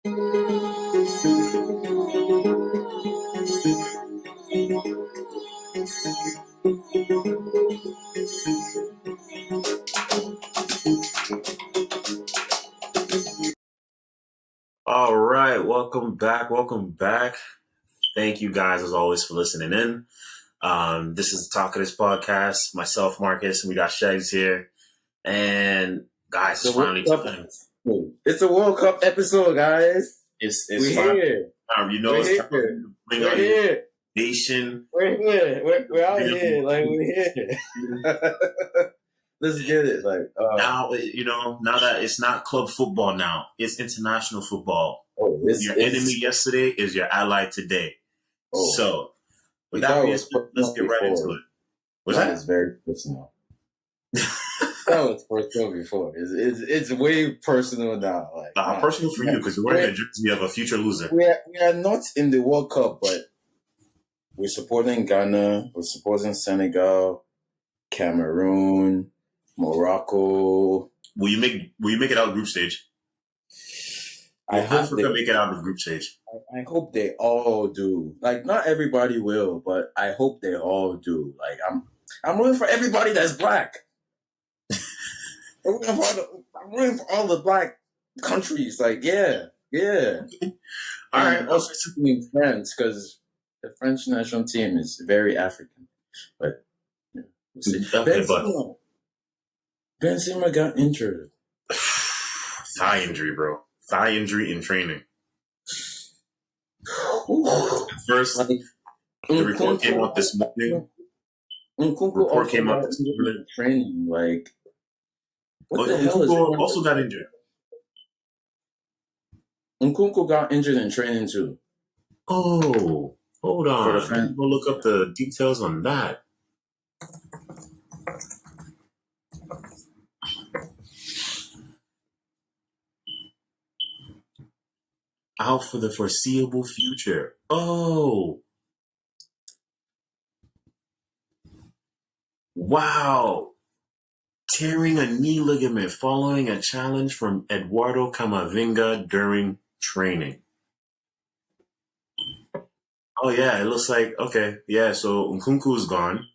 All right, welcome back. Welcome back. Thank you guys, as always, for listening in. This is the Talk of This podcast. Myself, Marcus, and we got Shags here. And guys, it's finally time. It's a World Cup episode, guys. It's We're fun. here. It's time to bring We're out here. nation. We're here. We're out here. Like, we're here. Let's get it. Like now, now that it's not club football now, it's international football. Your enemy yesterday is your ally today. So, with that being said, let's get right into it. That is very personal. That was personal before. It's way personal now. Like personal for you because you're wearing a jersey of a future loser. We are not in the World Cup, but we're supporting Ghana. We're supporting Senegal, Cameroon, Morocco. Will you make it out of group stage? I hope Africa make it out of group stage. I hope they all do. Like, not everybody will, but I hope they all do. Like, I'm rooting for everybody that's black. I'm rooting for all the black countries. Like, yeah. All right. Also in France, because the French national team is very African. But Benzema got injured. Thigh injury, bro. Thigh injury in training. First, the report came out this morning. Report came out this morning. Training, like, what the hell is Nkunku also got injured. Nkunku got injured in training too. Oh, hold on. We'll look up the details on that. Out for the foreseeable future. Oh. Wow. Tearing a knee ligament following a challenge from Eduardo Camavinga during training. Oh, yeah, it looks like, okay. Yeah, so Nkunku is gone.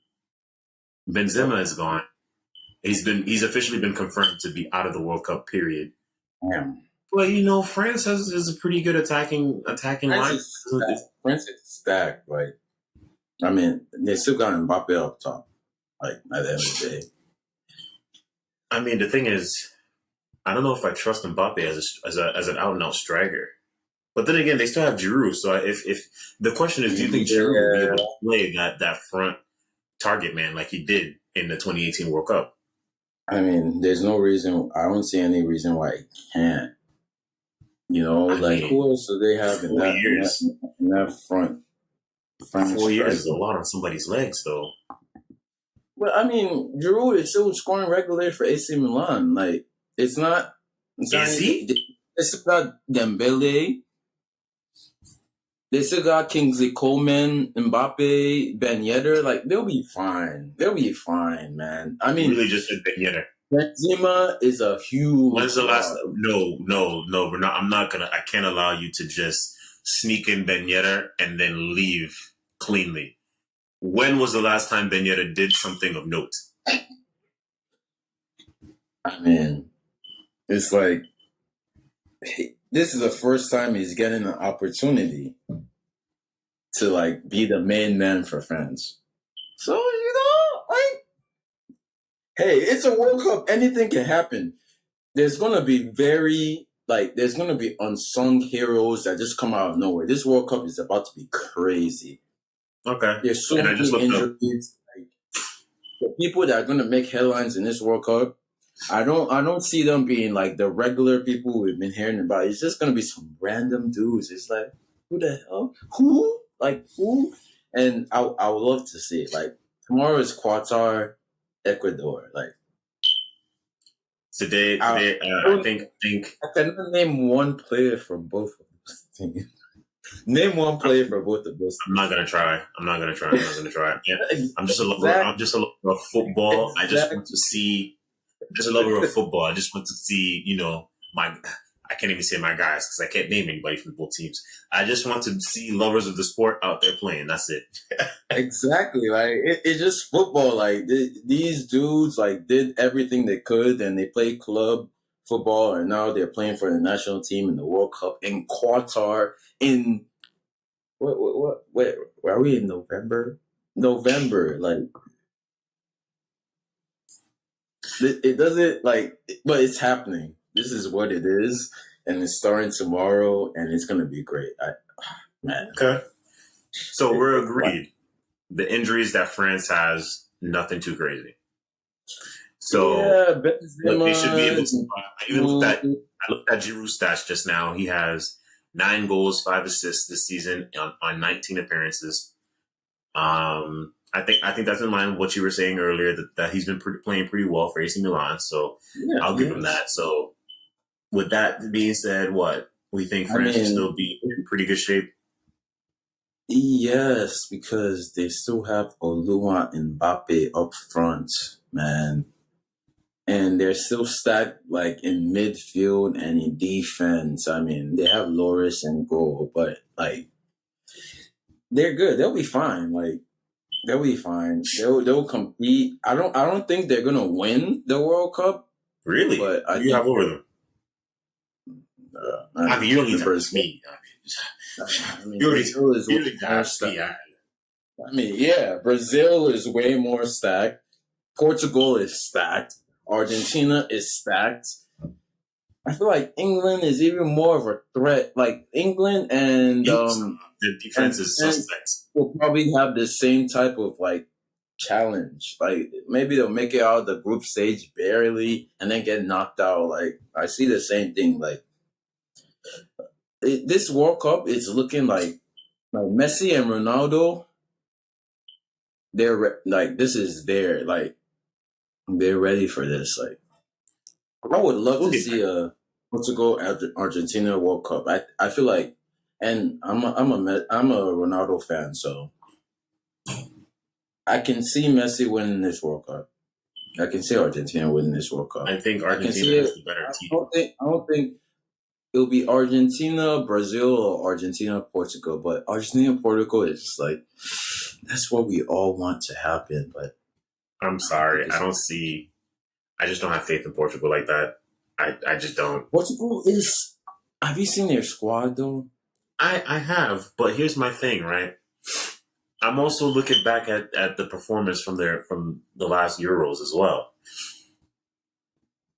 Benzema is gone. He's officially been confirmed to be out of the World Cup, period. Damn. Well, France is a pretty good attacking line. France is stacked, right? I mean, they still got Mbappe up top, like, at the end of the day. I mean, the thing is, I don't know if I trust Mbappe as an out and out striker. But then again, they still have Giroud. So if the question is, do you think Giroud will be able to play that front target man like he did in the 2018 World Cup? I mean, there's no reason. I don't see any reason why he can't. Who else do they have in that front? 4 years is a lot on somebody's legs, though. But I mean, Giroud is still scoring regularly for AC Milan. Like, it's not. Is he? They still got Dembele. They still got Kingsley Coleman, Mbappe, Ben Yedder. Like, they'll be fine. They'll be fine, man. I mean, really just said Ben Yedder. Benzema is a huge. When's the last? No, we're not. I can't allow you to just sneak in Ben Yedder and then leave cleanly. When was the last time Ben Yedder did something of note? I mean, it's like, this is the first time he's getting an opportunity to, like, be the main man for France. So, hey, it's a World Cup. Anything can happen. There's going to be there's going to be unsung heroes that just come out of nowhere. This World Cup is about to be crazy. Okay. There's so many injuries. Like, the people that are going to make headlines in this World Cup, I don't see them being like the regular people we've been hearing about. It's just going to be some random dudes. It's like, who the hell? Who? Like, who? And I would love to see it. Like, tomorrow is Qatar, Ecuador. Like, today, I think I cannot name one player from both of those teams. Name one player for both of those. I'm not gonna try. Yeah. I'm just a lover of football. I just want to see. Just a lover of football. I just want to see. I can't even say my guys because I can't name anybody from both teams. I just want to see lovers of the sport out there playing. That's it. Exactly. Like it's just football. Like these dudes like did everything they could, and they played club football, and now they're playing for the national team in the World Cup in Qatar. In where are we in November? November. Like it doesn't like, but it's happening. This is what it is, and it's starting tomorrow, and it's gonna be great. Man, Okay. So we're it's like, agreed. The injuries that France has, nothing too crazy. So yeah, look, they should be able Benzema. to. I even I looked at Giroud's stats just now. He has 9 goals, 5 assists this season on 19 appearances. I think that's in line with what you were saying earlier that he's been playing pretty well for AC Milan. So Yeah, I'll give him yes. that. So with that being said, what we think I France will mean, still be in pretty good shape. yes, because they still have Olua and Mbappe up front, man. And they're still stacked like in midfield and in defense. I mean, they have Loris and goal, but like they're good. They'll be fine. Like they'll be fine. They'll compete. I don't think they're gonna win the World Cup, Really? but I Who you have think over them? I mean, you don't need to ask Brazil. me. I mean, You already, Brazil is you way already more asked me. stacked. I mean, yeah, Brazil is way more stacked. Portugal is stacked. Argentina is stacked. I feel like England is even more of a threat. Like England The defense and is France suspect. will probably have the same type of like challenge. Like maybe they'll make it out of the group stage barely and then get knocked out. Like I see the same thing. Like this World Cup is looking like Messi and Ronaldo. Like this is like they're ready for this. Like I would love We'll to get see back. a Portugal Argentina World Cup. I feel like, and I'm a Ronaldo fan, so I can see Messi winning this World Cup. I can see Argentina winning this World Cup. I think I can Argentina see it. has the better I team. don't think it'll be Argentina, Brazil, or Argentina, Portugal. But Argentina, Portugal is just like that's what we all want to happen. But I'm I don't think sorry. it's I just don't have faith in Portugal like that. I just don't. Portugal is. Have you seen their squad though? I have, but here's my thing, right? I'm also looking back at the performance from the last Euros as well.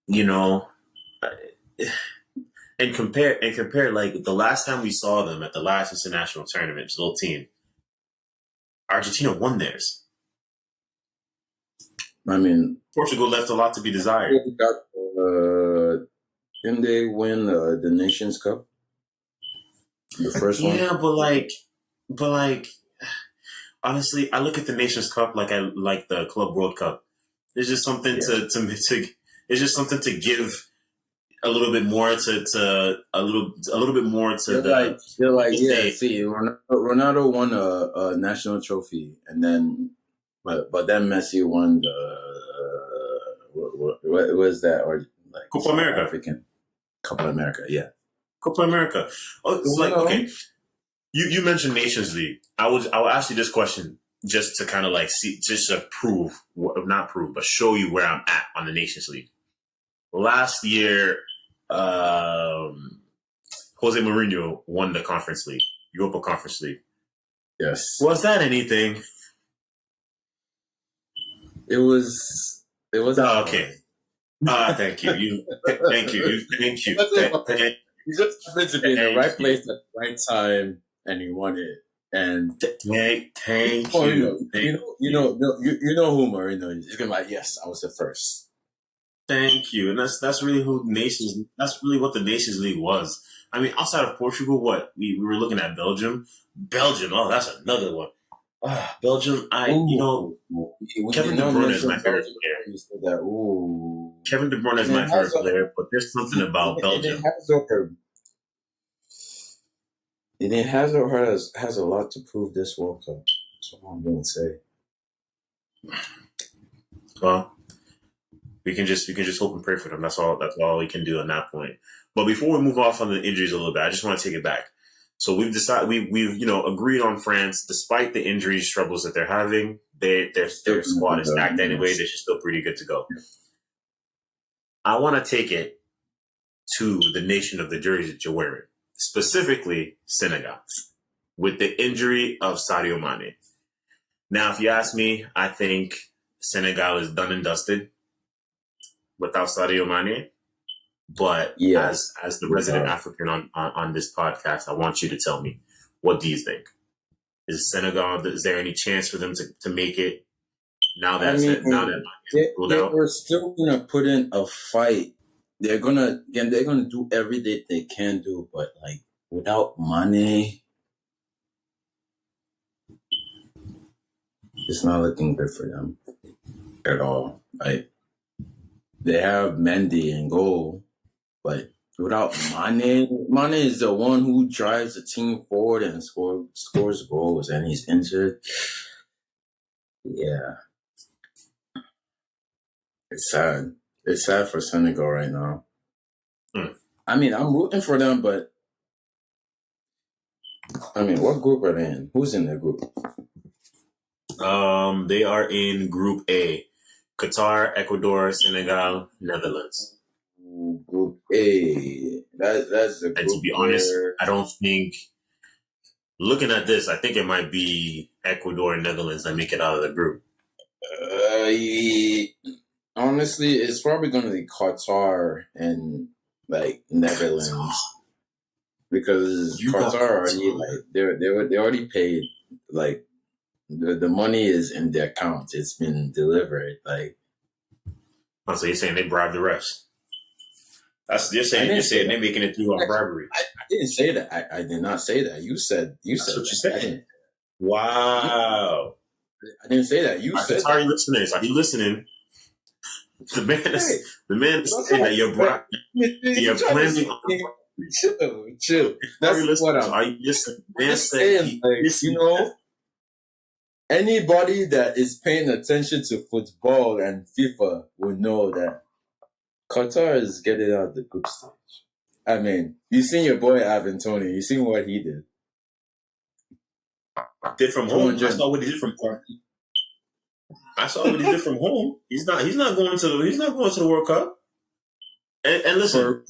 You know, and compare like the last time we saw them at the last international tournament, this little team, Argentina won theirs. I mean, Portugal left a lot to be desired. they got, didn't they win the Nations Cup? The first one? Yeah, but like, honestly, I look at the Nations Cup like I like the Club World Cup. There's just something Yeah. to it's just something to give a little bit more to a little bit more to They're like, the yeah. state. See, Ronaldo won a national trophy, and then, but then Messi won what was that or like Copa South America. African Copa America? Yeah. Copa America. Oh, it's like okay. You mentioned Nations League. I will ask you this question just to kind of like see, just to prove, not prove, but show you where I'm at on the Nations League. Last year, Jose Mourinho won the Conference League, Europa Conference League. Yes. Was that anything? It was. It was Okay. Thank you. Thank you. You just happened to be in the Thank right you. place at the right time, and you won it. And Thank Marino, you. you know who Marino is. He's gonna be like, yes, I was the first. Thank you. And that's really that's really what the Nations League was. I mean, outside of Portugal, what? We were looking at Belgium. Belgium, oh, that's another one. Belgium, Kevin De Bruyne is my favorite player. You said that. Ooh. Kevin De Bruyne is my favorite player, but there's something about Belgium. Eden Hazard has a lot to prove this World Cup. That's what I'm going to say. Well, we can just hope and pray for them. That's all we can do at that point. But before we move off on the injuries a little bit, I just want to take it back. So we've decided we've agreed on France, despite the injury struggles that they're having. Their squad is stacked anyway. They're still pretty good to go. I want to take it to the nation of the jersey that you're wearing, specifically Senegal, with the injury of Sadio Mane. Now, if you ask me, I think Senegal is done and dusted without Sadio Mane. But as the resident African on this podcast, I want you to tell me, what do you think? Is Senegal? Is there any chance for them to make it? Now that we're still gonna put in a fight. They're gonna do everything they can do, but like without Mane, it's not looking good for them at all. Like they have Mendy in goal, but without Mane is the one who drives the team forward and scores goals, and he's injured. Yeah. It's sad. It's sad for Senegal right now. I mean, I'm rooting for them, but I mean, what group are they in? Who's in their group? They are in Group A: Qatar, Ecuador, Senegal, Netherlands. Group A. That's the group. And to be honest, I don't think. Looking at this, I think it might be Ecuador and Netherlands that make it out of the group. Honestly, it's probably going to be Qatar and like Netherlands because Qatar already they already paid, like the money is in their account. It's been delivered. Like, so you're saying they bribed the refs? You're saying they're making it through on bribery. I didn't say that. I did not say that. You said That's what you said. Wow. I didn't say that. You said. Are you listening? Are you listening? The man is saying that you're planning on chill. That's what I'm. Man saying, anybody that is paying attention to football and FIFA will know that Qatar is getting out of the group stage. I mean, you seen your boy Ivan Toney. You seen what he did. Did from home. I saw what he did from home. He's not going to the World Cup. And listen,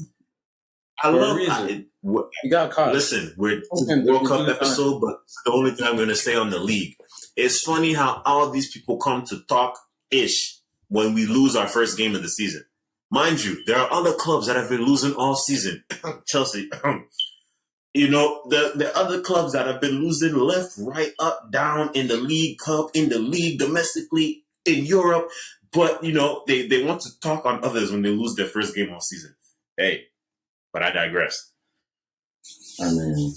he got caught. Listen, we're the World Cup episode, but the only thing I'm going to say on the league. It's funny how all these people come to talk ish when we lose our first game of the season. Mind you, there are other clubs that have been losing all season. Chelsea. The other clubs that have been losing left, right, up, down in the League Cup, in the league, domestically, in Europe. But, they want to talk on others when they lose their first game all season. Hey, but I digress. I mean,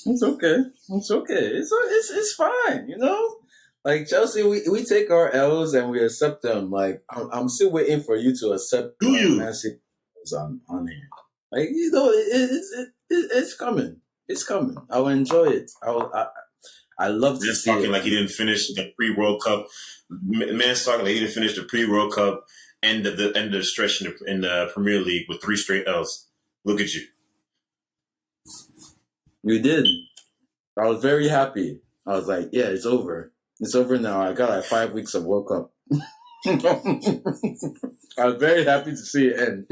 it's okay. It's okay. It's fine, Like Chelsea, we take our L's and we accept them. Like, I'm still waiting for you to accept Man City on here. Like, it's coming. It's coming. I will enjoy it. I love to see talking it. Like he didn't finish the pre-World Cup. Man's talking like he didn't finish the pre-World Cup and the end of the stretch in the Premier League with 3 straight L's. Look at you. You did. I was very happy. I was like, yeah, it's over. It's over now. I got like 5 weeks of World Cup. I was very happy to see it end.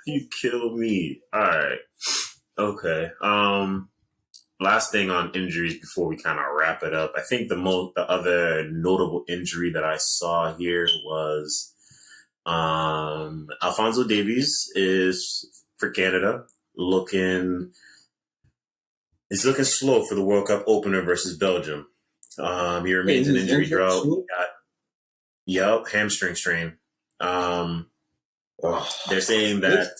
You kill me. All right. Okay. Last thing on injuries before we kind of wrap it up. I think the other notable injury that I saw here was Alphonso Davies is for Canada he's looking slow for the World Cup opener versus Belgium. He remains in injury drought. Hamstring strain. They're saying that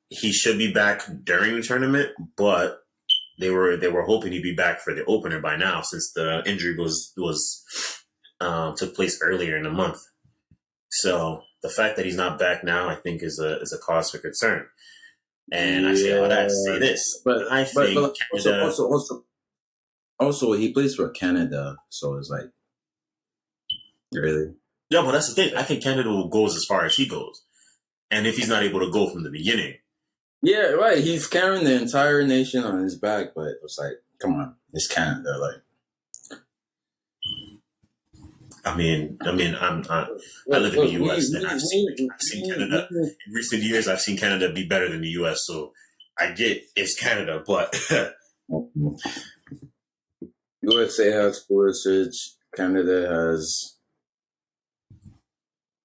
he should be back during the tournament, but they were hoping he'd be back for the opener by now, since the injury took place earlier in the month. So the fact that he's not back now, I think, is a cause for concern. And I say all that to say this, but I think Canada, also he plays for Canada, so it's like, really. Yeah, but that's the thing. I think Canada will go as far as he goes, and if he's not able to go from the beginning, Yeah, right. He's carrying the entire nation on his back, but it's like, come on, it's Canada. Like, I live in the look, U.S. and I've seen Canada in recent years. I've seen Canada be better than the U.S. So I get it's Canada, but USA has Pulisic. Canada has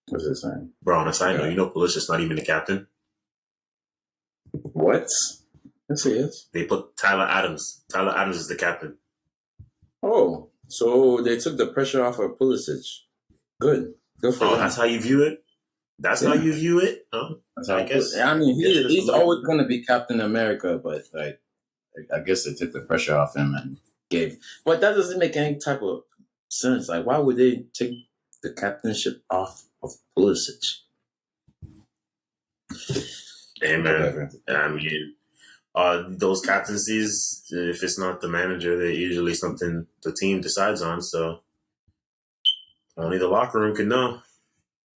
what's his name? bro, on a side note, you know Pulisic's not even the captain. What? Yes, he is. They put Tyler Adams. Tyler Adams is the captain. Oh, so they took the pressure off of Pulisic. Good for them. That's how you view it. That's how you view it. That's how I guess. I mean, he's always going to be Captain America, but like, I guess they took the pressure off him and gave. But that doesn't make any type of sense. Like, why would they take the captainship off of Pulisic? Hey man, I mean, those captaincies, if it's not the manager, they're usually something the team decides on. So only the locker room can know.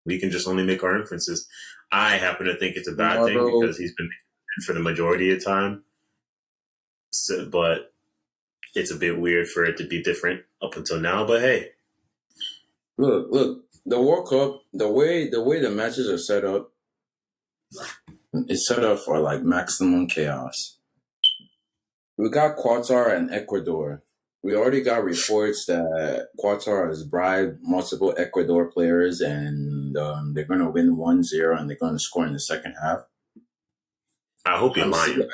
We can just only make our inferences. I happen to think it's a bad thing because he's been for the majority of the time. So, but it's a bit weird for it to be different up until now. But hey, look, the World Cup, the way the matches are set up, it's set up for like maximum chaos. We got Qatar and Ecuador. We already got reports that Qatar has bribed multiple Ecuador players and they're going to win 1-0 and they're going to score in the second half. I hope you're lying.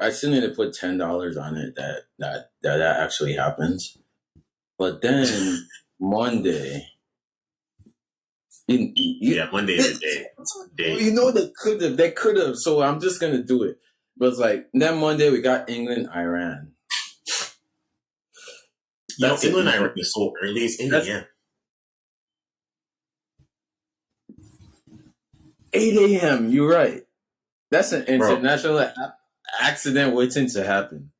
I still need to put $10 on it that actually happens. But then Monday. Monday is the day. You know they could have. So I'm just gonna do it. But it's like then Monday we got England, Iran. England, Iran is so early. It's in the end. 8 a.m. You're right. That's an international accident waiting to happen.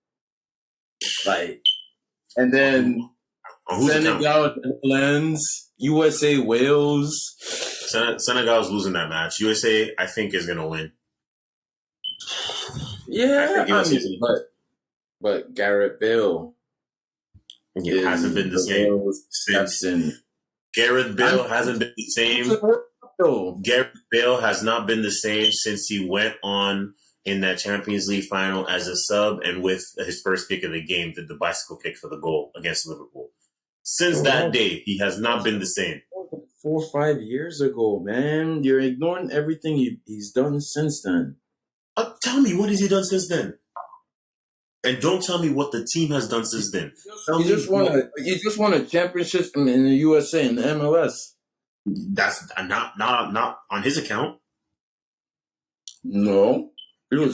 Like, and then Senegal, Netherlands, USA, Wales. Senegal's losing that match. USA, I think, is going to win. Yeah, but Gareth Bale hasn't been the same since. Gareth Bale hasn't been the same. Gareth Bale has not been the same since he went on in that Champions League final as a sub and with his first kick of the game, did the bicycle kick for the goal against Liverpool. Since that day, he has not been the same. 4 or 5 years ago, man. You're ignoring everything he's done since then. Tell me, what has he done since then? And don't tell me what the team has done since then. You just won a championship in the USA and the MLS. That's not on his account. No. LA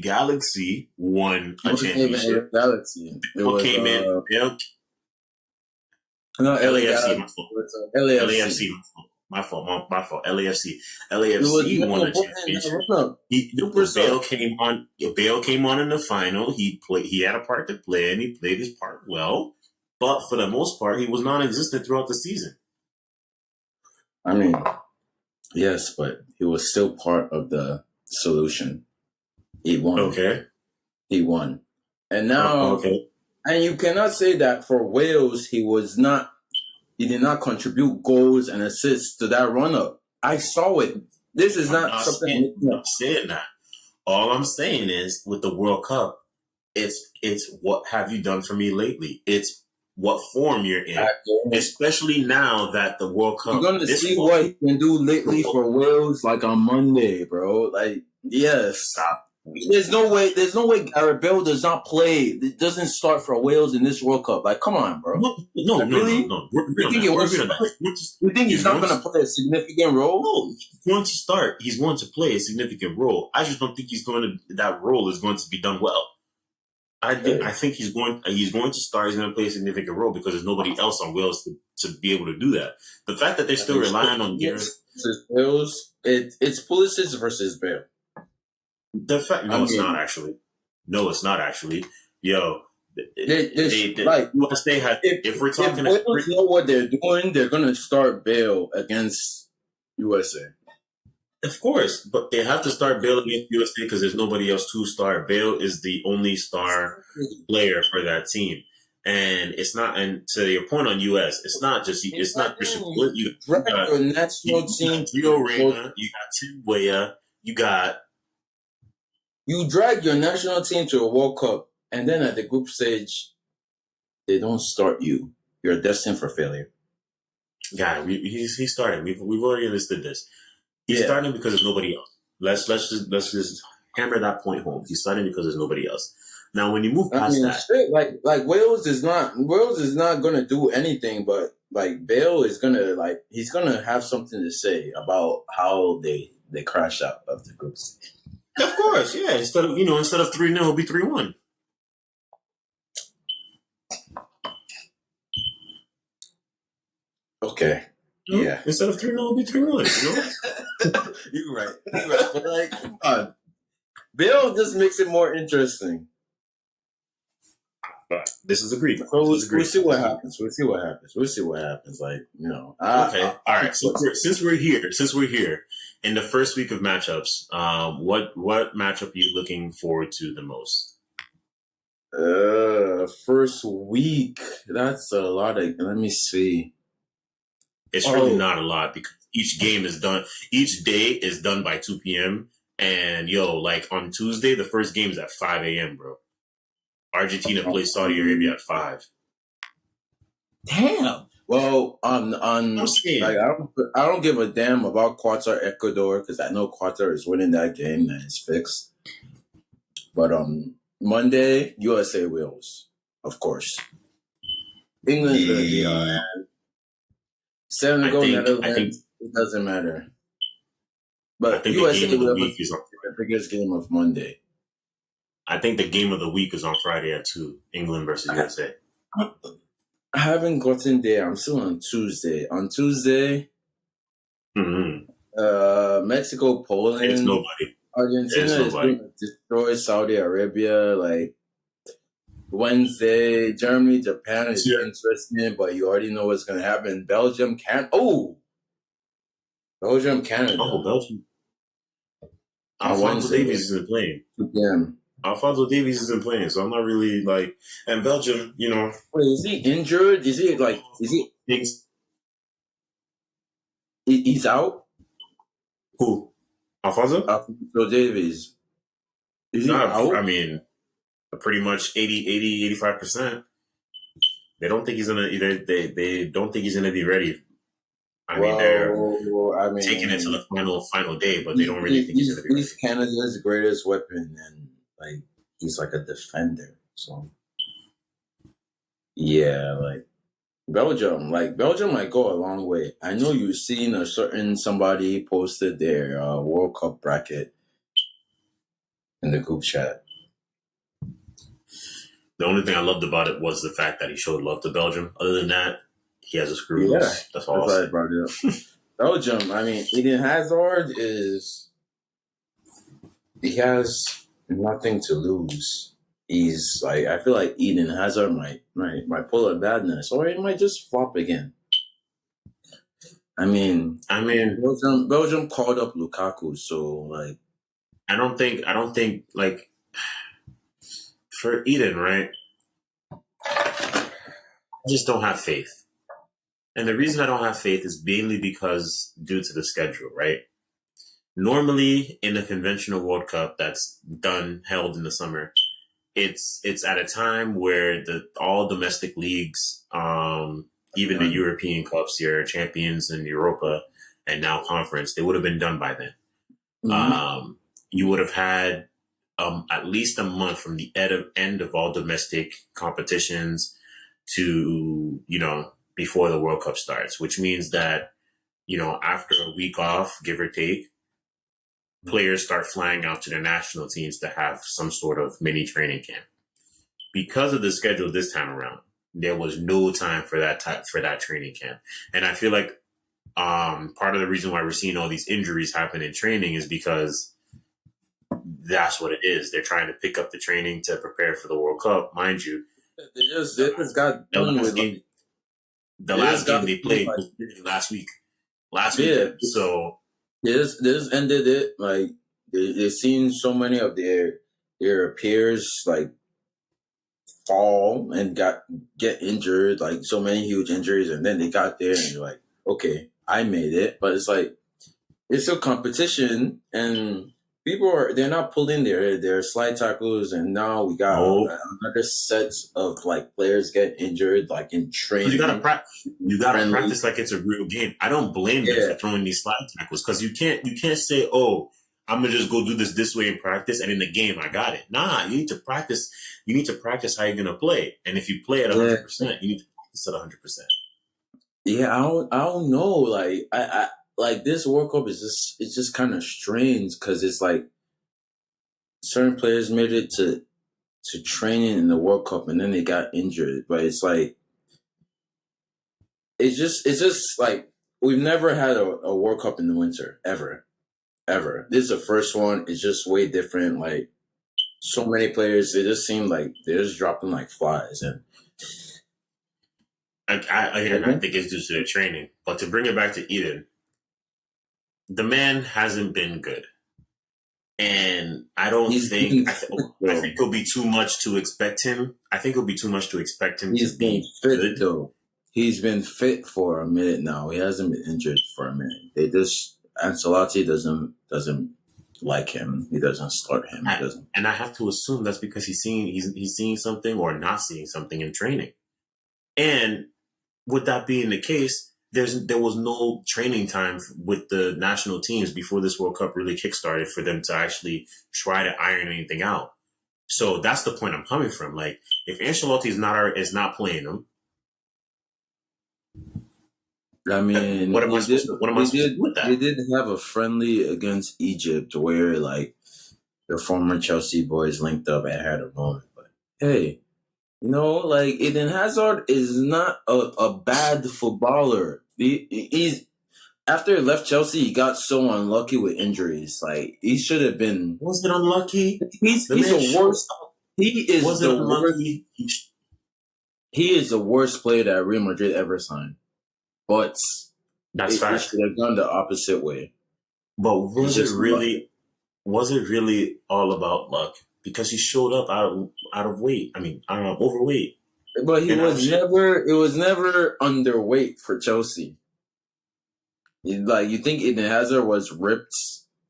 Galaxy won a championship. Galaxy. Bill came in. No, LAFC. LAFC. My fault. LAFC won a championship. Bale came on in the final. He had a part to play, and he played his part well. But for the most part, he was non-existent throughout the season. I mean, yes, but he was still part of the solution. He won. Okay. He won. And now, and you cannot say that for Wales, he did not contribute goals and assists to that run-up. I saw it. This is not something. I'm saying that. All I'm saying is, with the World Cup, it's what have you done for me lately? It's what form you're in, especially now that the World Cup. You're gonna see what he can do lately for Wales, like on Monday, bro. Like, yes. Stop. There's no way Gareth Bale does not play. It doesn't start for Wales in this World Cup. Like, come on, bro. No. You think he's not going to play a significant role? No, he's going to start. He's going to play a significant role. I just don't think that role is going to be done well. I think he's going to start. He's going to play a significant role because there's nobody else on Wales to be able to do that. The fact that they're still relying on Gareth Bale's, it's Pulisic versus Bale. It's not actually. No, it's not actually. Yo, Like USA had. If we're if talking, Wales know what they're doing, they're gonna start Bale against USA. of course, but they have to start Bale against USA because there's nobody else to start. Bale is the only star player for that team. And it's not, and to your point on US, it's not just Drag your national team. Gio Reyna, you got Tim Weah, you got You drag your national team to a World Cup, and then at the group stage, they don't start you. You're destined for failure. he's starting. We've already understood this. He's starting because there's nobody else. Let's just hammer that point home. He's starting because there's nobody else. Now, when you move past that, shit, like Wales is not gonna do anything, but like Bale is gonna he's gonna have something to say about how they crash out of the group stage. Of course, yeah. Instead of 3-0, it'll be 3-1. Okay. Yeah. Instead of 3-0, it'll be 3-1. You know. You're right. But like, come on. Bill just makes it more interesting. But this is agreed. So we'll see what happens. We'll see what happens. Like, okay. All right. So since we're here in the first week of matchups, what matchup are you looking forward to the most? First week. That's a lot of. Let me see. It's really not a lot because each game is done. Each day is done by 2 p.m. And like on Tuesday, the first game is at 5 a.m., bro. Argentina plays Saudi Arabia at 5. Damn. Well, on like I don't give a damn about Qatar Ecuador because I know Qatar is winning that game and it's fixed. But Monday USA Wales, of course. England's gonna be on. Senegal, Netherlands, it doesn't matter. But I think USA the game of the will week is on the biggest game of Monday. I think the game of the week is on Friday at 2. England versus USA. I haven't gotten there. I'm still on Tuesday. On Tuesday, Mexico, Poland. It's nobody. Argentina is going to destroy Saudi Arabia. Like Wednesday, Germany, Japan is interesting, but you already know what's going to happen. Belgium, Canada. Belgium. Alphonso Davies isn't playing. Yeah. Alphonso Davies isn't playing, so I'm not really like. And Belgium, Wait, is he injured? Is he? He's out. Who? Alphonso? Alphonso Davies. Is he out? I mean, pretty much 85%. They don't think he's gonna. They don't think he's gonna be ready. They're taking it to the final day, but they don't really think he's gonna be ready. He's Canada's greatest weapon, and he's like a defender. So yeah, Belgium might go a long way. I know you've seen somebody posted their World Cup bracket in the group chat. The only thing I loved about it was the fact that he showed love to Belgium. Other than that, he has a screw loose. That's all. I brought it up. Belgium. Eden Hazard he has nothing to lose. He's I feel like Eden Hazard might pull a badness, or it might just flop again. Belgium called up Lukaku, so I don't think for Eden, right? I just don't have faith. And the reason I don't have faith is mainly because due to the schedule, right? Normally in a conventional World Cup that's held in the summer, it's at a time where all domestic leagues, even the European Cups, your champions in Europa and now conference, they would have been done by then. Mm-hmm. You would have had at least a month from the end of all domestic competitions to, before the World Cup starts, which means that, after a week off, give or take, players start flying out to their national teams to have some sort of mini training camp. Because of the schedule this time around, there was no time for that training camp. And I feel like part of the reason why we're seeing all these injuries happen in training is because that's what it is. They're trying to pick up the training to prepare for the World Cup. Mind you, They just got The done last with game, the they just last got game they done, played like was last week, last yeah. weekend. So They just ended it like they seen so many of their peers like fall and get injured, like so many huge injuries, and then they got there and you're like, okay, I made it, but it's like it's still competition and they're not pulling their slide tackles, and now we got no, another set of like players get injured like in because training, you gotta friendly. practice like it's a real game. I don't blame them for Yeah, throwing these slide tackles because you can't say, oh, I'm gonna just go do this way in practice, and in the game I got it. Nah, you need to practice. You need to practice how you're gonna play, and if you play at yeah, 100%, you need to practice at 100%. yeah. I don't know. Like I like this World Cup is just it's just kind of strange because it's like certain players made it to training in the World Cup and then they got injured, but it's like it's just like we've never had a World Cup in the winter ever. Ever. This is the first one. It's just way different. Like so many players, they just seem like they're just dropping like flies. And Again, I think it's due to the training. But to bring it back to Eden, the man hasn't been good. And I don't he's think been I, fit, I though. think it'll be too much to expect him. I think it'll be too much to expect him to He's been be fit good. though. He's been fit for a minute now. He hasn't been injured for a minute. They just Ancelotti doesn't like him. He doesn't start him. He I, doesn't. and I have to assume that's because he's seeing something or not seeing something in training. And with that being the case, there was no training time with the national teams before this World Cup really kickstarted for them to actually try to iron anything out. So that's the point I'm coming from. Like if Ancelotti is not playing them, I mean, what am I they supposed to did, do with they that? did have a friendly against Egypt where like the former Chelsea boys linked up and had a moment. But hey, like Eden Hazard is not a bad footballer. He's after he left Chelsea, he got so unlucky with injuries. Like he should have been. Was it unlucky? The He's man the showed worst. up. He is Was it the worst. unlucky? He is the worst player that Real Madrid ever signed. But That's it fact. should have gone the opposite way. But He's was it just lucky. really? Was it really all about luck? Because he showed up out of weight. I mean, overweight But he and out of was shape. never. It was never underweight for Chelsea. Like you think Eden Hazard was ripped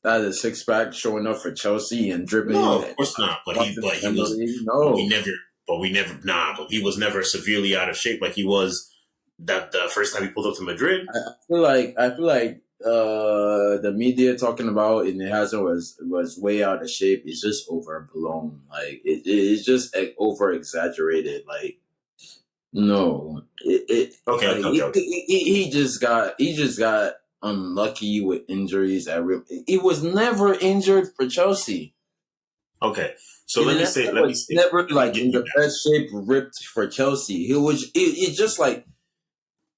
out of the six pack, showing up for Chelsea and No, dribbling of and course not. But he, busting but he in the was. league? But we No. never. But we never. Nah. But he was never severely out of shape like he was that the first time he pulled up to Madrid. I feel like the media talking about Eden Hazard was way out of shape. It's just overblown. Like it's just over exaggerated. Like no, Okay. like Okay. Okay. Okay. he just got unlucky with injuries. He was never injured for Chelsea. Okay. So Eden let me say. Hazard Let me was say. never Let me like give in you the that. best shape, ripped for Chelsea. He was. It's just like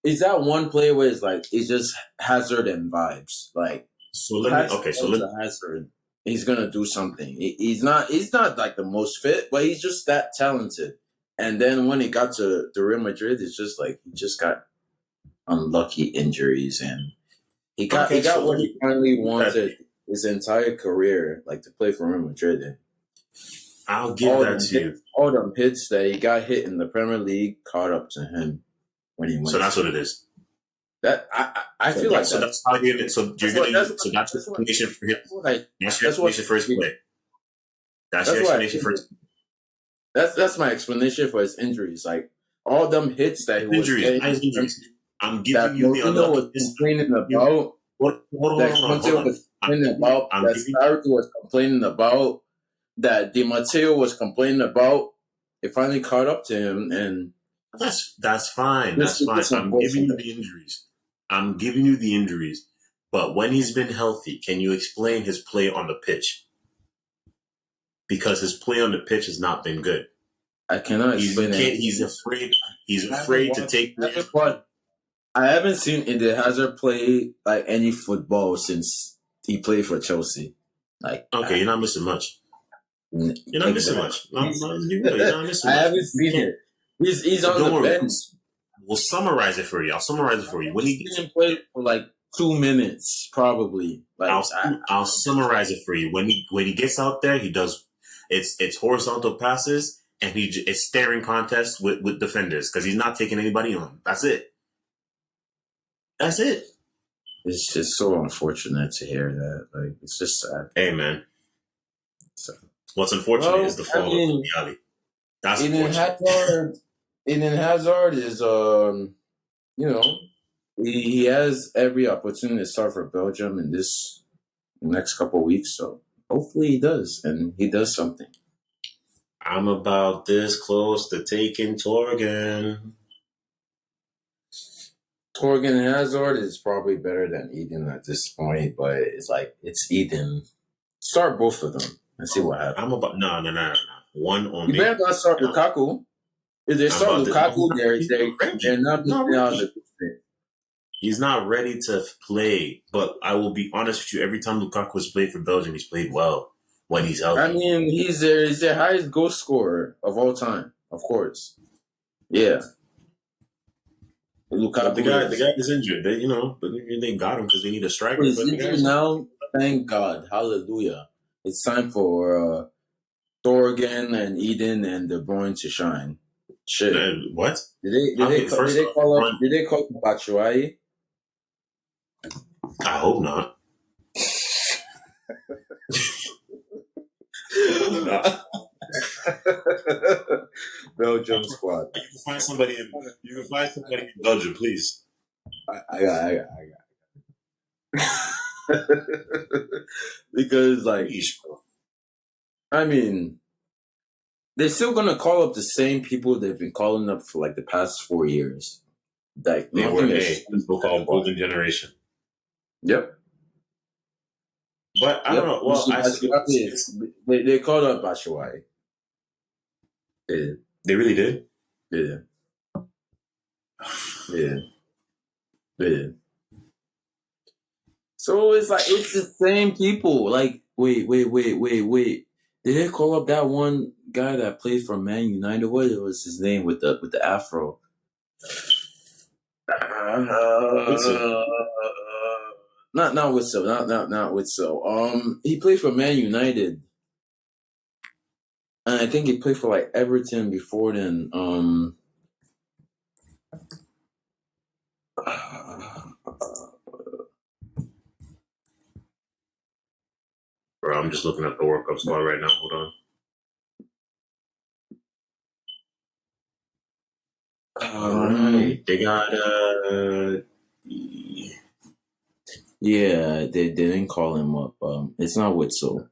is that one player where it's like it's just Hazard and vibes. Like So you let me. patch Okay. So him let. to Hazard, he's gonna do something. He's not like the most fit, but he's just that talented. And then when he got to Real Madrid, it's just like he just got unlucky injuries, and he got he Okay. got So what let he me. finally That, wanted his entire career, like to play for Real Madrid. And I'll give that to you. all them hits that he got hit in the Premier League caught up to him when he So went that's what to it is. that. I So feel like that's how you. So you're that's what gonna. that's what So that's your that's what explanation for him. that's what I That's your that's what explanation for his play. That's your that's what I explanation think. for his That's my explanation for his injuries. Like all them hits that he was injuries. getting, Nice injuries. I'm that giving you the Mourinho was unluckiness. complaining You, about, that Conte hold on. was complaining about, I'm that giving. Sarri was complaining about, that Di Matteo was complaining about. It finally caught up to him, and That's fine. That's it's fine. just I'm giving you unfortunate. the injuries. I'm giving you the injuries. But when he's been healthy, can you explain his play on the pitch? Because his play on the pitch has not been good. I cannot He's you explain can't. it. He's afraid. He's I haven't afraid to watched. take I haven't risks. watched. I haven't seen Eden Hazard play like any football since he played for Chelsea. Like Okay, you're not missing much. You're not missing exactly. much. No, no, you're good. You're not missing I much. haven't You seen can't. it. He's So on don't the worry. bench. We'll summarize it for you. I'll summarize it for you. When he He gets, didn't play for like 2 minutes, probably. Like I'll summarize it for you. When he gets out there, he does. It's horizontal passes, and it's staring contests with defenders because he's not taking anybody on. That's it. That's it. it's just so unfortunate to hear that. Like it's just sad. Hey man, So, what's unfortunate is the fall of Mudiali. That's Eden unfortunate. Hazard. Eden Hazard is you know, he has every opportunity to start for Belgium in this next couple of weeks. So hopefully he does, and he does something. I'm about this close to taking Torgan. Torgan Hazard is probably better than Eden at this point, but it's Eden. Start both of them and see what happens. I'm about no. One You only. better not start Lukaku. If they start Lukaku, they're not ready. He's not ready to play, but I will be honest with you. Every time Lukaku has played for Belgium, he's played well when he's healthy. I mean, he's their highest goal scorer of all time, of course. Yeah. Lukaku, the guy is injured. They got him because they need a striker. He's injured now. Thank God, hallelujah! It's time for Thorgan and Eden and De Bruyne to shine. Shit. What? Did they call up Batshuayi? I hope not. Belgium squad. You can find somebody in Belgium, please. I got. Because I mean, they're still gonna call up the same people they've been calling up for like the past 4 years. Like they were the so-called golden generation. Yep. But I don't know. Well, they called up Batshuayi. They really did? Yeah. So it's the same people. Like, wait. Did they call up that one guy that played for Man United? What was his name with the afro? Not Witzel. Not Witzel. He played for Man United. And I think he played for like Everton before then. Bro, I'm just looking at the World Cup squad right now. Hold on. All right. They got yeah, they didn't call him up. It's not Witzel.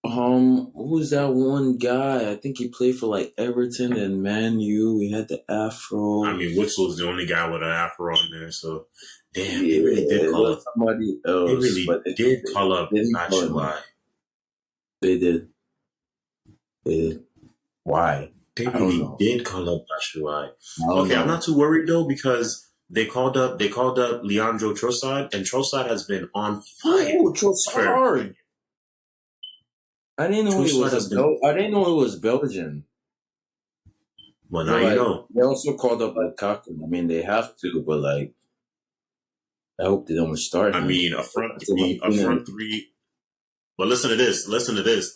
Who's that one guy? I think he played for like Everton and Man U. He had the afro. I mean, Witzel's the only guy with an afro on there, so damn, they really did call up somebody else. They did call up Batshuayi. They did. Why? They really did call up Batshuayi. Okay, I'm not too worried though because they called up Leandro Trossard, and Trossard has been on fire. Oh, Trossard! I didn't know he was Belgian. Well, now you know. They also called up Lukaku. I mean, they have to, but like, I hope they don't start. I mean, a front three. Well, listen to this.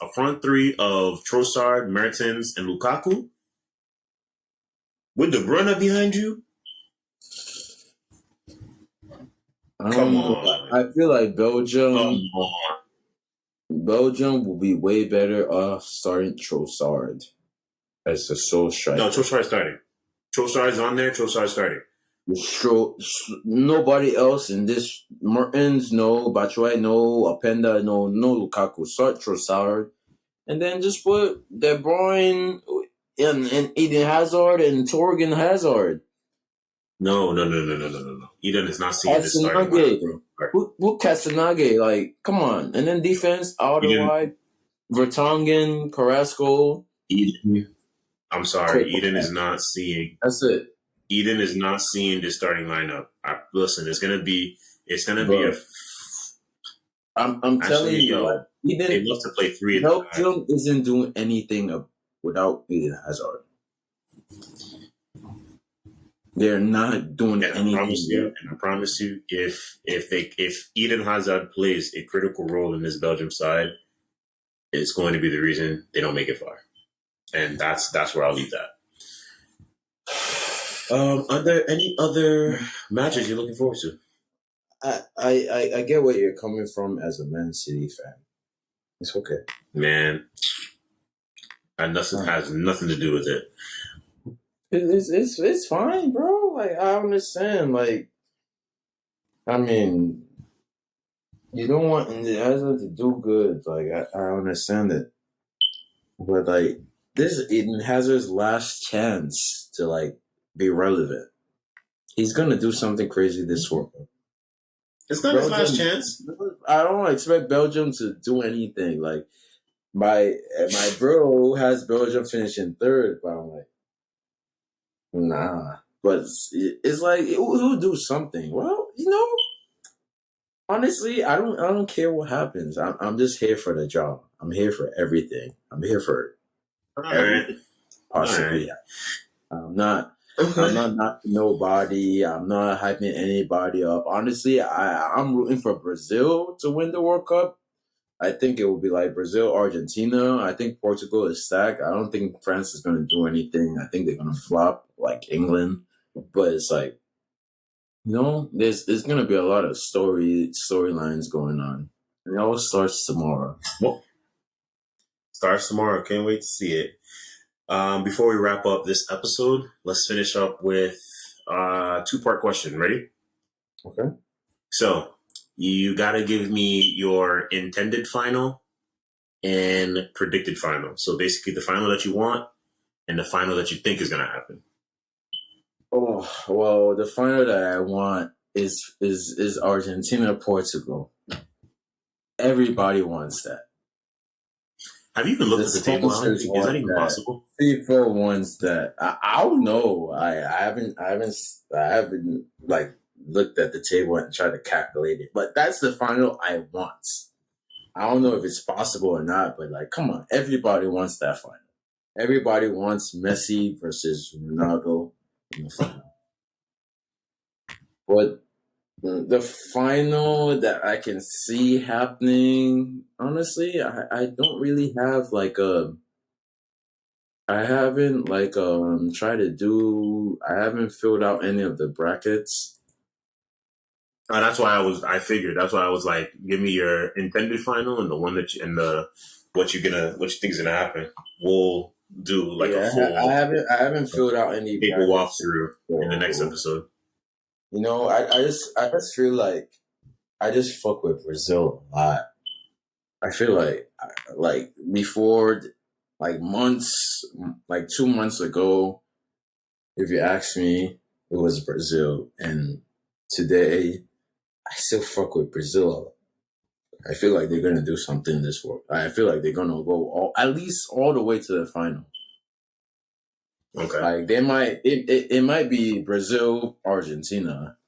A front three of Trossard, Mertens, and Lukaku with De Bruyne behind you. Come on. I feel like Belgium will be way better off starting Trossard as the sole striker. No, Trossard's starting. Trossard's on there. Trossard's starting. Nobody else in this. Mertens, no. Batshuayi, no. Openda, no. No Lukaku. Start Trossard. And then just put De Bruyne and Eden Hazard and Torgan Hazard. No. Eden is not seeing this starting. Look, Castanage, like, come on. And then defense, Alderweireld, Vertonghen, Carrasco. Eden. I'm sorry. Eden is not seeing. That's it. Eden is not seeing this starting lineup. Listen, it's gonna be I'm telling you, Eden, they love to play three. Belgium isn't doing anything without Eden Hazard. They're not doing And I anything promise yet. you, if Eden Hazard plays a critical role in this Belgium side, it's going to be the reason they don't make it far. And that's where I'll leave that. Are there any other matches you're looking forward to? I get where you're coming from as a Man City fan. It's okay. Man, and nothing has nothing to do with it. It's fine, bro. Like I understand. Like I mean, you don't want Hazard to do good. Like I understand it, but like this is Eden Hazard's last chance to like be relevant. He's gonna do something crazy this World Cup. It's not his last chance. I don't expect Belgium to do anything. Like my bro has Belgium finishing third, but I'm like, nah. But it's like he'll do something. Well, honestly, I don't care what happens. I'm just here for the job. I'm here for everything. I'm here for everything. Possibly. Right. I'm not knocking nobody. I'm not hyping anybody up. Honestly, I'm rooting for Brazil to win the World Cup. I think it will be like Brazil, Argentina. I think Portugal is stacked. I don't think France is going to do anything. I think they're going to flop like England. But it's like, there's going to be a lot of storylines going on. And it all starts tomorrow. Well, starts tomorrow. Can't wait to see it. Before we wrap up this episode, let's finish up with a two-part question. Ready? Okay. So, you got to give me your intended final and predicted final. So, basically, the final that you want and the final that you think is going to happen. Oh, well, the final that I want is Argentina, Portugal. Everybody wants that. Have you even looked at the table? Is that even possible? FIFA wants that. I don't know. I haven't like looked at the table and tried to calculate it. But that's the final I want. I don't know if it's possible or not, but like, come on, everybody wants that final. Everybody wants Messi versus Ronaldo in the final. But the final that I can see happening, honestly, I don't really have like I haven't I haven't filled out any of the brackets. That's why I figured. That's why I was like, give me your intended final and the one that what you think is gonna happen. We'll do like a full. I haven't filled out any table walkthrough in the next episode. I just feel like I just fuck with Brazil a lot. I feel like before, like 2 months ago, if you ask me, it was Brazil, and today I still fuck with Brazil. I feel like they're gonna do something this World. I feel like they're gonna go at least all the way to the final. Okay. Like they might, it might be Brazil, Argentina.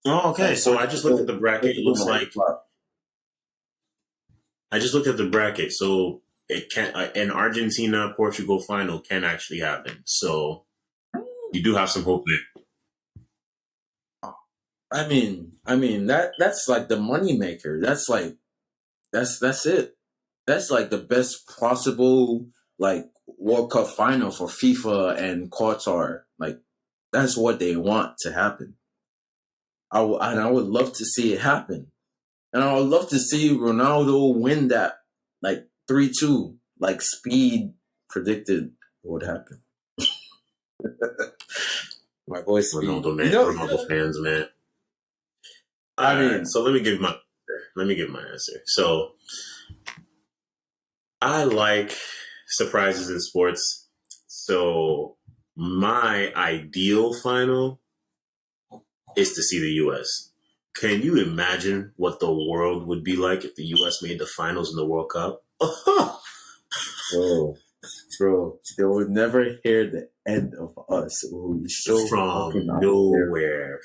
Oh, okay. So I just looked at the bracket. It looks like I just looked at the bracket. So it can an Argentina Portugal final can actually happen. So you do have some hope there. I mean that's like the moneymaker. That's like that's it. That's like the best possible like World Cup final for FIFA and Qatar. Like that's what they want to happen. I would love to see it happen, and I would love to see Ronaldo win that like 3-2, like speed predicted would happen. My boy Speed. Ronaldo, man. Ronaldo fans, man. I mean, so let me give my answer. So I like surprises in sports. So my ideal final is to see the U.S. Can you imagine what the world would be like if the U.S. made the finals in the World Cup? Bro, they would never hear the end of us. So from nowhere.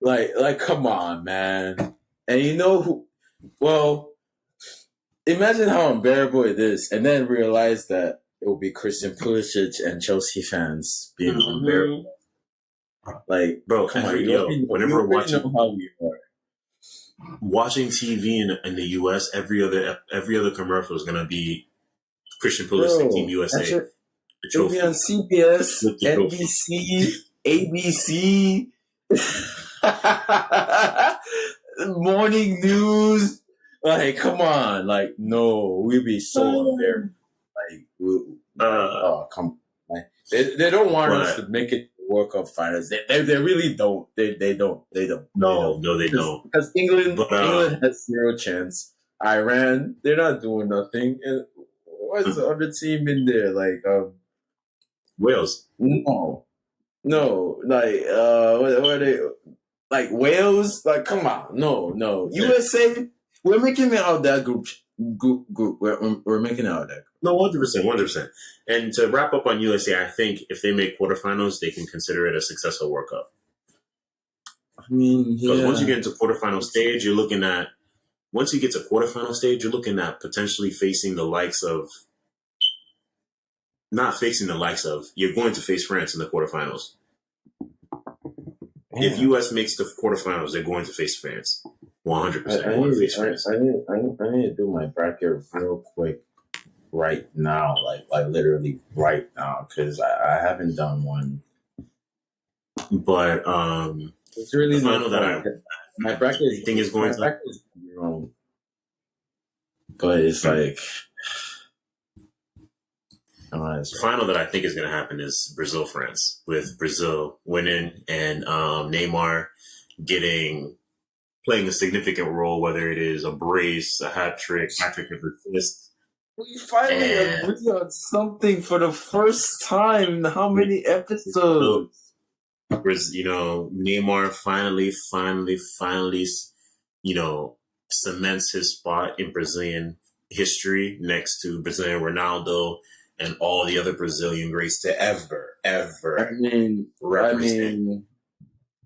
Like, come on, man. And you know who? Well, imagine how unbearable it is, and then realize that it will be Christian Pulisic and Chelsea fans being unbearable. Like, bro, come on, whenever we're watching, know how we are. Watching TV in the US, every other commercial is gonna be Christian Pulisic, Team USA. It'll be on CBS, NBC, ABC, morning news. Like, come on, like, no, we'd be so unfair. Like, come on. Like, they don't want us to make it World Cup finals. They really don't. They don't. No, they don't. Because England has zero chance. Iran, they're not doing nothing. And what's the other team in there? Like, Wales. No, like what are they? Like Wales? Like come on, no. USA, we're making it out of that group. We're making it out of that. No, 100%. And to wrap up on USA, I think if they make quarterfinals, they can consider it a successful World Cup. I mean, because once you get into quarterfinal stage, you're looking at potentially facing the likes of. Not facing the likes of, you're going to face France in the quarterfinals. Yeah. If US makes the quarterfinals, they're going to face France. 100%. I need to do my bracket real quick right now, like literally right now, because I haven't done one. But it's really the final that my bracket is going to be wrong. But it's like. The final that I think is going to happen is Brazil-France, with Brazil winning and Neymar playing a significant role, whether it is a brace, a hat trick of assist. We finally agree on something for the first time in how many episodes? Neymar finally, cements his spot in Brazilian history next to Brazilian Ronaldo and all the other Brazilian greats to ever represent.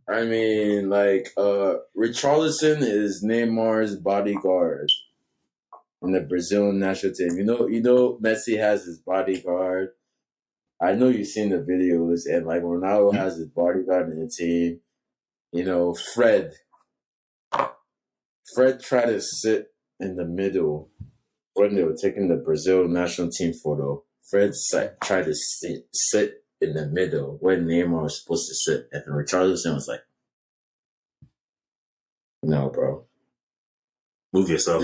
I mean, like, Richarlison is Neymar's bodyguard in the Brazilian national team. You know, Messi has his bodyguard. I know you've seen the videos, and like Ronaldo has his bodyguard in the team. You know, Fred tried to sit in the middle when they were taking the Brazil national team photo. Fred tried to sit in the middle where Neymar was supposed to sit, and Richarlison was like, "No, bro, move yourself.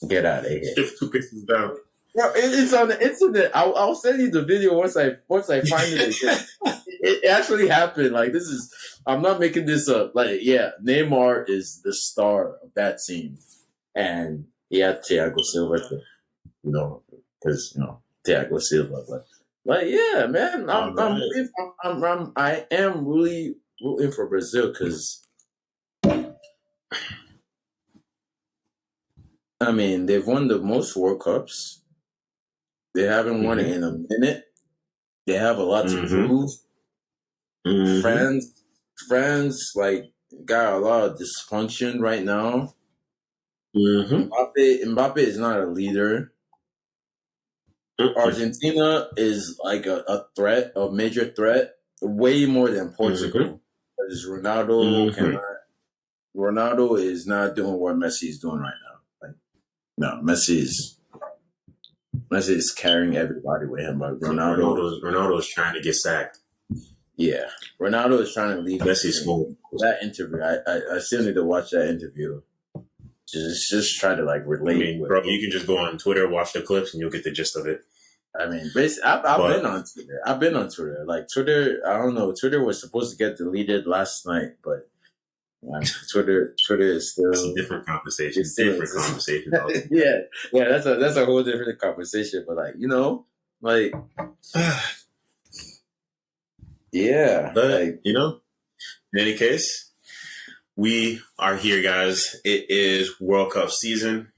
Get out of here. Shift 2 pixels down." Bro, it's on the internet. I'll send you the video once I find it again. It actually happened. Like I'm not making this up. Like, yeah, Neymar is the star of that team, and he had Thiago Silva, because Thiago Silva. But like, yeah, man, I am really rooting for Brazil because I mean they've won the most World Cups. They haven't won it in a minute. They have a lot to prove. France, like, got a lot of dysfunction right now. Mbappe is not a leader. Argentina is like a threat, a major threat, way more than Portugal. Because Ronaldo is not doing what Messi is doing right now. Like, no, Messi is carrying everybody with him, but Ronaldo is trying to get sacked. Yeah, Ronaldo is trying to leave. Messi's home. That interview, I still need to watch that interview. Just try to like relate. I mean, bro, you can just go on Twitter, watch the clips, and you'll get the gist of it. I mean, basically, I've been on Twitter. Like Twitter, I don't know. Twitter was supposed to get deleted last night, but Twitter is still a different conversation. It's different conversation. yeah, that's a whole different conversation. But like, yeah, but like, in any case, we are here, guys. It is World Cup season.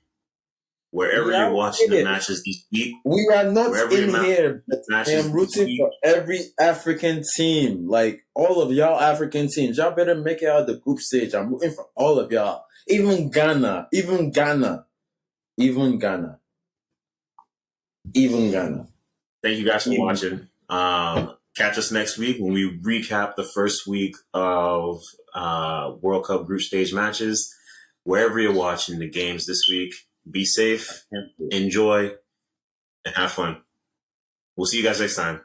Wherever you're watching the matches this week, we are not in here. I am rooting for every African team. Like, all of y'all African teams, y'all better make it out of the group stage. I'm rooting for all of y'all. Even Ghana. Even Ghana. Thank you guys for watching. Catch us next week when we recap the first week of World Cup group stage matches. Wherever you're watching the games this week, be safe, enjoy, and have fun. We'll see you guys next time.